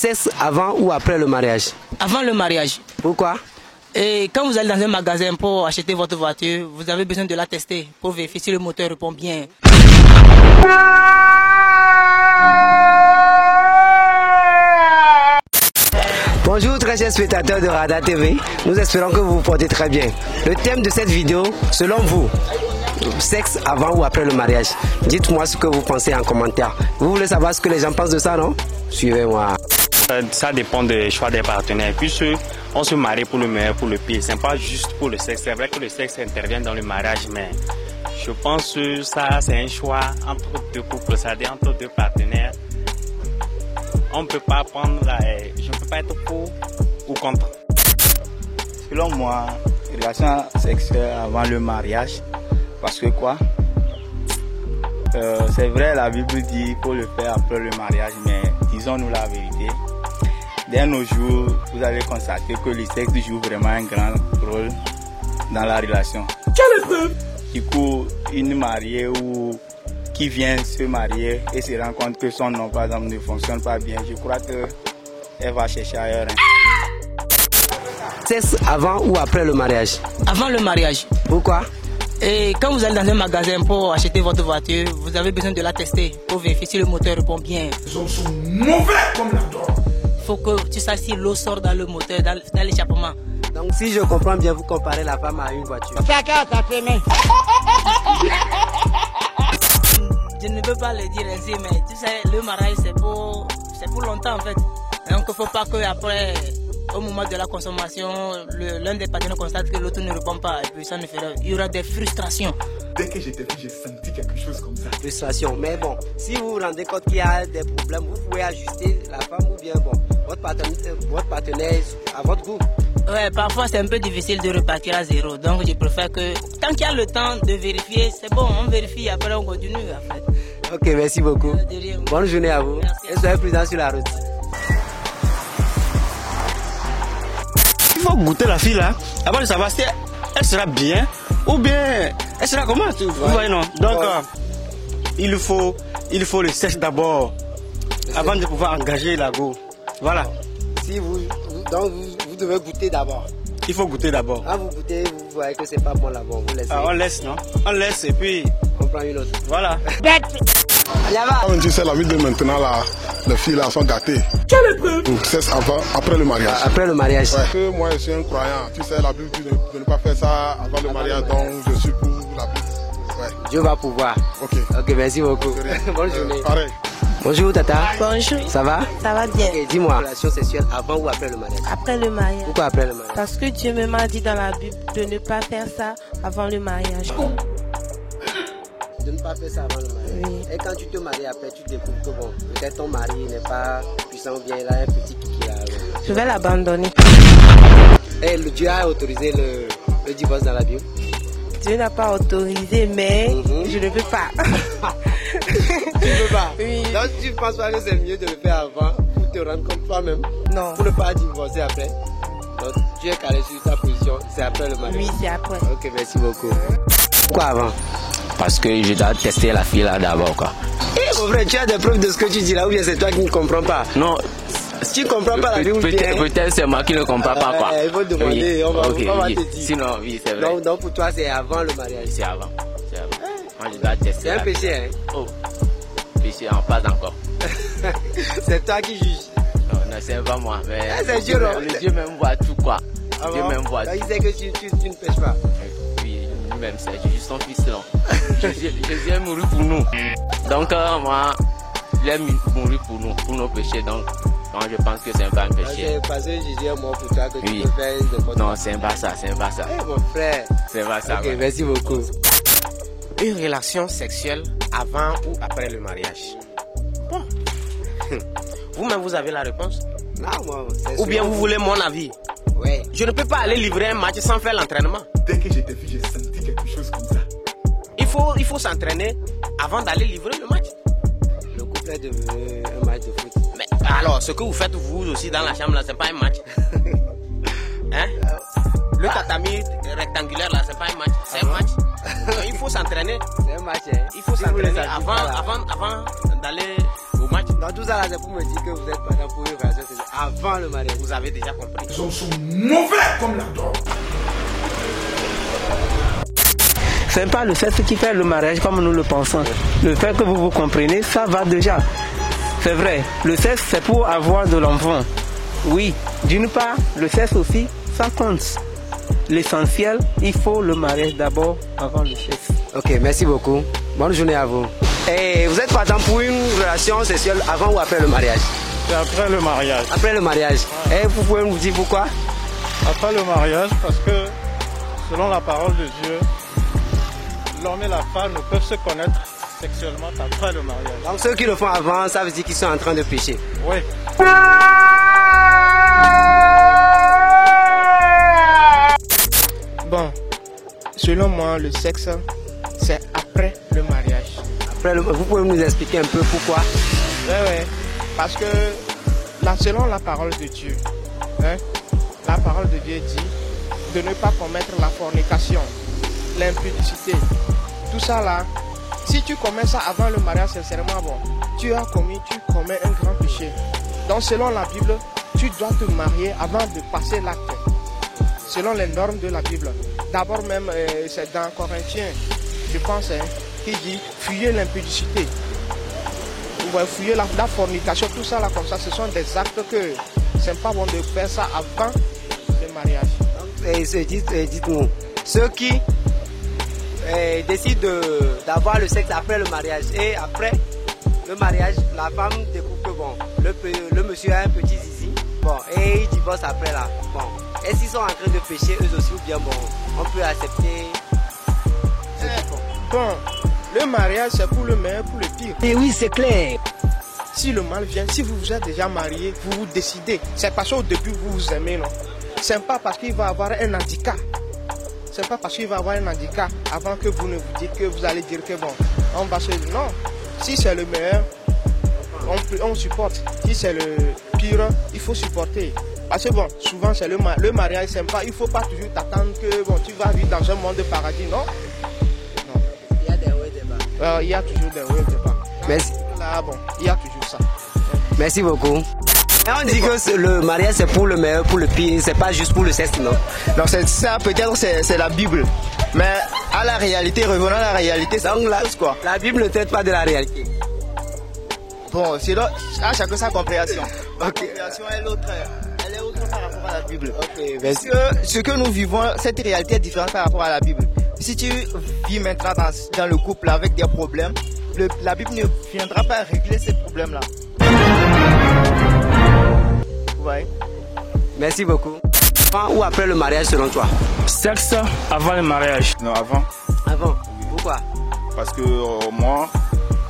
Sexe avant ou après le mariage? Avant le mariage. Pourquoi? Et quand vous allez dans un magasin pour acheter votre voiture, vous avez besoin de la tester pour vérifier si le moteur répond bien. Bonjour très chers spectateurs de Radar TV, nous espérons que vous vous portez très bien. Le thème de cette vidéo, selon vous, sexe avant ou après le mariage? Dites-moi ce que vous pensez en commentaire. Vous voulez savoir ce que les gens pensent de ça, non? Suivez-moi. Ça dépend des choix des partenaires. Puisque on se marie pour le meilleur, pour le pire. C'est pas juste pour le sexe. C'est vrai que le sexe intervient dans le mariage, mais je pense que ça, c'est un choix entre deux couples, c'est-à-dire entre deux partenaires. On ne peut pas prendre je ne peux pas être pour ou contre. Selon moi, relation sexuelle avant le mariage, parce que quoi? C'est vrai, la Bible dit qu'il faut le faire après le mariage, mais disons-nous la vérité. Dès nos jours, vous allez constater que le sexe joue vraiment un grand rôle dans la relation. Quelle épreuve? Du coup, une mariée ou qui vient se marier et se rend compte que son nom, par exemple, ne fonctionne pas bien, je crois qu'elle va chercher ailleurs. Sexe avant ou après le mariage? Avant le mariage. Pourquoi? Et quand vous allez dans un magasin pour acheter votre voiture, vous avez besoin de la tester pour vérifier si le moteur répond bien. Les hommes sont mauvais comme la drogue. Il faut que tu saches si l'eau sort dans le moteur, dans l'échappement. Donc si je comprends bien, vous comparez la femme à une voiture. Je ne veux pas le dire ainsi, mais tu sais, le mariage c'est pour longtemps en fait. Donc il ne faut pas qu'après, au moment de la consommation, l'un des partenaires constate que l'autre ne répond pas et puis ça ne fera, il y aura des frustrations. Dès que j'étais vu, j'ai senti quelque chose comme ça. Frustration, mais bon, si vous vous rendez compte qu'il y a des problèmes, vous pouvez ajuster la femme ou bien bon, votre partenaire à votre goût. Ouais, parfois c'est un peu difficile de repartir à zéro, donc je préfère que tant qu'il y a le temps de vérifier, c'est bon, on vérifie, après on continue en fait. Ok, merci beaucoup. Bonne journée à vous. Merci. Et soyez prudents sur la route. Il faut goûter la fille là, avant de savoir si elle sera bien ou bien elle sera comment, vous voyez non? Donc il faut le sexe d'abord avant de pouvoir engager la go. Voilà. Si vous devez goûter d'abord. Il faut goûter d'abord. Quand vous goûtez, vous voyez que c'est pas bon là-bas, vous laissez. On laisse, non? On laisse et puis on prend une autre. Voilà. Comme tu sais, la vie de maintenant, là, les filles là sont gâtées. Quelle épreuve? Sexe avant, après le mariage. Après le mariage. Ouais. Que moi je suis un croyant. Tu sais, la Bible dit de ne pas faire ça avant le mariage, donc je suis pour la Bible. Ouais. Dieu va pouvoir. Ok. Ok, merci beaucoup. Bonne journée. Pareil. Bonjour Tata. Bonjour. Ça va? Ça va bien. Okay, dis-moi, relation sexuelle avant ou après le mariage? Après le mariage. Pourquoi après le mariage? Parce que Dieu me m'a dit dans la Bible de ne pas faire ça avant le mariage. De ne pas faire ça avant le mariage. Oui. Et quand tu te maries après, tu découvres que bon, peut-être ton mari n'est pas puissant ou bien il a un petit kiki là. Je vais l'abandonner. Et Dieu a autorisé le divorce dans la Bible? Dieu n'a pas autorisé, mais je ne veux pas. Tu ne veux pas? Oui. Donc tu ne penses pas que c'est mieux de le faire avant pour te rendre compte toi-même? Non. Pour ne pas divorcer après? Donc tu es calé sur ta position, c'est après le mariage? Oui, c'est après. Ok, merci beaucoup. Pourquoi avant? Parce que je dois tester la fille là d'abord quoi. Eh mon frère, tu as des preuves de ce que tu dis là ou bien c'est toi qui ne comprends pas? Non. Si tu ne comprends pas la Bible, peut-être c'est moi qui ne comprends pas quoi. Il faut demander, oui. on va oui. te dire. Sinon, oui, c'est vrai. Donc pour toi, c'est avant le mariage? C'est avant. Moi, je dois tester. C'est un péché, hein? Oh, péché, pas encore. C'est toi qui juges? Non, c'est pas moi. Mais c'est Dieu, non? Le Dieu même voit tout quoi. Ah Dieu bon? même voit tout. tout. Il sait que tu ne pêches pas? Oui, lui-même, c'est Jésus son fils là. Jésus est mort pour nous. Donc, moi, il est mort pour nos péchés. Donc, je pense que c'est pas un péché. C'est parce que Jésus est mort pour toi que oui. Tu peux faire n'importe quoi. Non, c'est pas ça. Eh mon frère. C'est pas ça. Ok, merci beaucoup. Une relation sexuelle avant ou après le mariage? Bon. Vous-même, vous avez la réponse? Non, moi, ou bien vous voulez mon avis? Oui. Je ne peux pas aller livrer un match sans faire l'entraînement. Dès que j'étais vu, j'ai senti quelque chose comme ça. Il faut s'entraîner avant d'aller livrer le match. Le couple est devenu un match de foot. Mais alors, ce que vous faites vous aussi dans la chambre là, c'est pas un match. Hein? Le tatami rectangulaire là, c'est pas un match, c'est un match. Donc, il faut s'entraîner. C'est un match, hein? Il faut s'entraîner avant d'aller au match. Dans tout ça là, c'est pour me dire que vous êtes pas dans pour une relation sexuelle. Avant le mariage. Vous avez déjà compris. Les hommes sont mauvais comme la drogue. C'est pas le sexe qui fait le mariage comme nous le pensons. Le fait que vous comprenez, ça va déjà. C'est vrai, le sexe c'est pour avoir de l'enfant. Oui, d'une part, le sexe aussi, ça compte. L'essentiel, il faut le mariage d'abord avant le sexe. Ok, merci beaucoup. Bonne journée à vous. Et vous êtes partant pour une relation sexuelle avant ou après le mariage? C'est après le mariage. Après le mariage. Et vous pouvez nous dire pourquoi? Après le mariage, parce que selon la parole de Dieu, l'homme et la femme ne peuvent se connaître sexuellement qu'après le mariage. Donc ceux qui le font avant, ça veut dire qu'ils sont en train de pécher. Oui. Bon, selon moi, le sexe, c'est après le mariage. Vous pouvez nous expliquer un peu pourquoi? Oui, parce que selon la parole de Dieu, la parole de Dieu dit de ne pas commettre la fornication, l'impudicité, tout ça là. Si tu commets ça avant le mariage, sincèrement, bon, tu commets un grand péché. Donc selon la Bible, tu dois te marier avant de passer l'acte. Selon les normes de la Bible. D'abord même, c'est dans Corinthiens, je pense, qui dit fuyez l'impudicité. Fuyez la fornication, tout ça là comme ça, ce sont des actes que c'est pas bon de faire ça avant le mariage. Dites-nous, ceux qui décident d'avoir le sexe après le mariage et après le mariage, la femme découvre que bon, le monsieur a un petit zizi, bon, et il divorce après là. Bon, est-ce qu'ils sont en train de pécher eux aussi ou bien bon, on peut accepter ce qu'ils font? Bon, le mariage c'est pour le meilleur, pour le pire. Et oui, c'est clair. Si le mal vient, si vous vous êtes déjà marié, vous vous décidez. C'est parce qu'au début vous vous aimez, non? C'est pas parce qu'il va avoir un handicap. C'est pas parce qu'il va avoir un handicap avant que vous ne vous dites que vous allez dire que bon, on va se dire non. Si c'est le meilleur, on supporte. Si c'est le pire, il faut supporter. Parce que bon, souvent c'est le mariage sympa. Il ne faut pas toujours t'attendre que bon, tu vas vivre dans un monde de paradis, non? Non. Il y a des hauts et des bas. Il y a toujours des hauts et des bas. Merci. Là, bon, il y a toujours ça. Merci beaucoup. Et on dit que le mariage c'est pour le meilleur, pour le pire, c'est pas juste pour le sexe, non? Donc c'est ça, peut-être c'est la Bible. Mais à la réalité, revenons à la réalité, c'est quoi? La Bible ne traite pas de la réalité. Bon, c'est là, à chacun sa compréhension. Ok. La compréhension est l'autre. Elle est autre par rapport à la Bible. Ok, parce que ce que nous vivons, cette réalité est différente par rapport à la Bible. Si tu vis maintenant dans le couple avec des problèmes, la Bible ne viendra pas régler ces problèmes-là. Ouais. Merci beaucoup. Avant ou après le mariage selon toi? Sexe avant le mariage. Non, avant. Avant? Pourquoi? Parce que moi,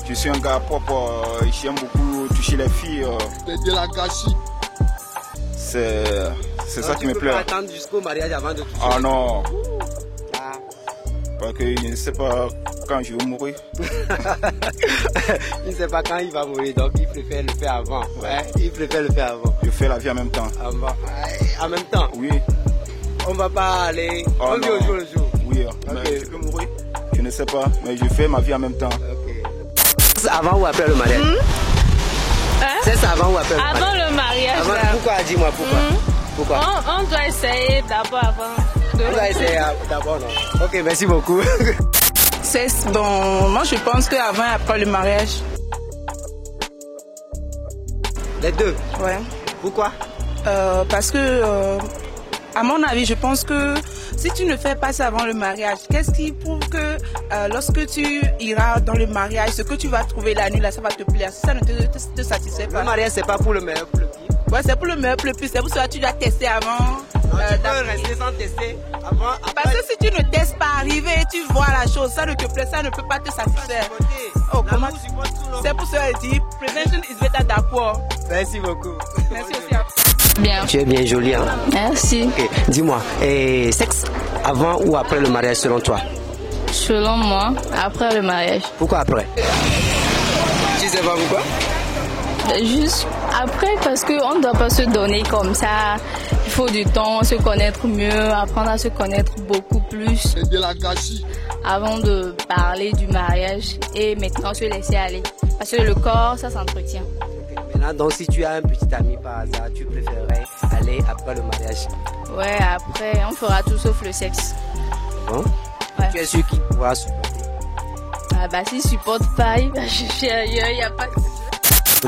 je suis un gars propre, j'aime beaucoup toucher les filles. De la gâchis. C'est ça qui me plaît. Tu peux pas attendre jusqu'au mariage avant de toucher? Ah non. Parce que je ne sais pas quand je vais mourir. Il ne sait pas quand il va mourir, donc il préfère le faire avant. Ouais, il préfère le faire avant. Je fais la vie en même temps. En même temps? Oui. On va pas aller on vit au jour le jour. Oui, mais je peux mourir. Je ne sais pas, mais je fais ma vie en même temps. C'est avant ou après le mariage? C'est ça avant ou après le mariage? Avant le mariage. Avant, pourquoi? Dis-moi pourquoi. Pourquoi? On doit essayer d'abord avant. On doit essayer d'abord, non? Ok, merci beaucoup. Bon, moi je pense qu'avant et après le mariage. Les deux? Ouais. Pourquoi? Parce que, à mon avis, je pense que si tu ne fais pas ça avant le mariage, qu'est-ce qui prouve que lorsque tu iras dans le mariage, ce que tu vas trouver la nuit là, ça va te plaire? Si ça ne te satisfait pas. Le mariage, c'est pas pour le meilleur, pour le pire. Ouais, c'est pour le meilleur, pour le pire. C'est pour ça que tu dois tester avant. Tu peux rester sans tester avant. Parce que si tu ne testes pas arriver et tu vois la chose, ça ne te plaît, ça ne peut pas te satisfaire. Oh, comment? C'est pour ça que je dis, prevention is better than cure. Merci beaucoup. Merci aussi à vous. Bien. Tu es bien jolie, hein? Merci. Okay. Dis-moi, sexe avant ou après le mariage selon toi? Selon moi, après le mariage. Pourquoi après? Tu sais pas pourquoi? Juste après, parce qu'on ne doit pas se donner comme ça. Il faut du temps, se connaître mieux, apprendre à se connaître beaucoup plus. Et de la gâchis. Avant de parler du mariage et maintenant se laisser aller. Parce que le corps, ça s'entretient. Okay. Maintenant, donc si tu as un petit ami par hasard, tu préférerais aller après le mariage? Ouais, après, on fera tout sauf le sexe. Bon? Ouais. Tu es sûr qu'il pourra supporter? Ah bah s'il supporte pas, il va chercher ailleurs, il n'y a pas de...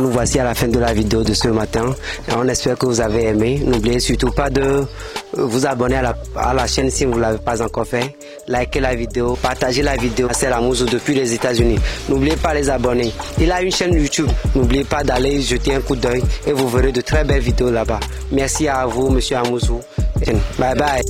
Nous voici à la fin de la vidéo de ce matin. Et on espère que vous avez aimé. N'oubliez surtout pas de vous abonner à la chaîne si vous ne l'avez pas encore fait. Likez la vidéo, partagez la vidéo. C'est Amouzou depuis les États-Unis. N'oubliez pas les abonner. Il a une chaîne YouTube. N'oubliez pas d'aller jeter un coup d'œil et vous verrez de très belles vidéos là-bas. Merci à vous, Monsieur Amouzou. Bye bye.